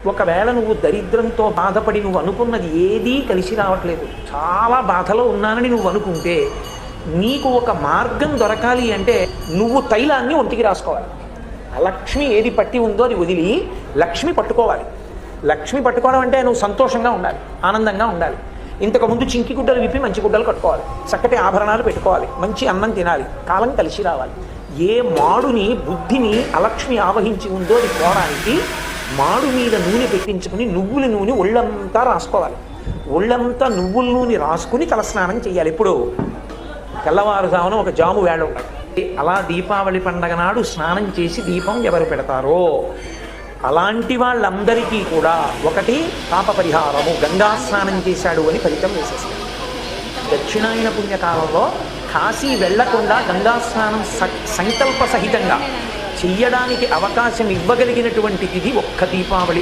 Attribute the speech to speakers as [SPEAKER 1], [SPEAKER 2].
[SPEAKER 1] ఒకవేళ నువ్వు దరిద్రంతో బాధపడి నువ్వు అనుకున్నది ఏదీ కలిసి రావట్లేదు, చాలా బాధలో ఉన్నానని నువ్వు అనుకుంటే నీకు ఒక మార్గం దొరకాలి అంటే నువ్వు తైలాన్ని ఒంటికి రాసుకోవాలి. లక్ష్మి ఏది పట్టి ఉందో అది వదిలి లక్ష్మి పట్టుకోవాలి. లక్ష్మి పట్టుకోవడం అంటే నువ్వు సంతోషంగా ఉండాలి, ఆనందంగా ఉండాలి. ఇంతకుముందు చింకి గుడ్డలు విప్పి మంచి గుడ్డలు కట్టుకోవాలి, చక్కటి ఆభరణాలు పెట్టుకోవాలి, మంచి అన్నం తినాలి, కాలం కలిసి రావాలి. ఏ మాడుని బుద్ధిని అలక్ష్మి ఆవహించి ఉందో అది పోవడానికి మాడు మీద నూనె పెట్టించుకుని నువ్వుల నూనె ఒళ్ళంతా రాసుకోవాలి. ఒళ్ళంతా నువ్వుల నూనె రాసుకుని తలస్నానం చేయాలి. ఇప్పుడు తెల్లవారుజామున ఒక జాము వేళ ఉండాలి. అలా దీపావళి పండగ నాడు స్నానం చేసి దీపం ఎవరు పెడతారో అలాంటి వాళ్ళందరికీ కూడా ఒకటి పాప పరిహారము, గంగా స్నానం చేశాడు అని ఫలితం వేసేస్తారు. దక్షిణాయన పుణ్యకాలంలో కాశీ వెళ్లకుండా గంగా స్నానం సంకల్ప సహితంగా చెయ్యడానికి అవకాశం ఇవ్వగలిగినటువంటి తిథి ఒక్క దీపావళి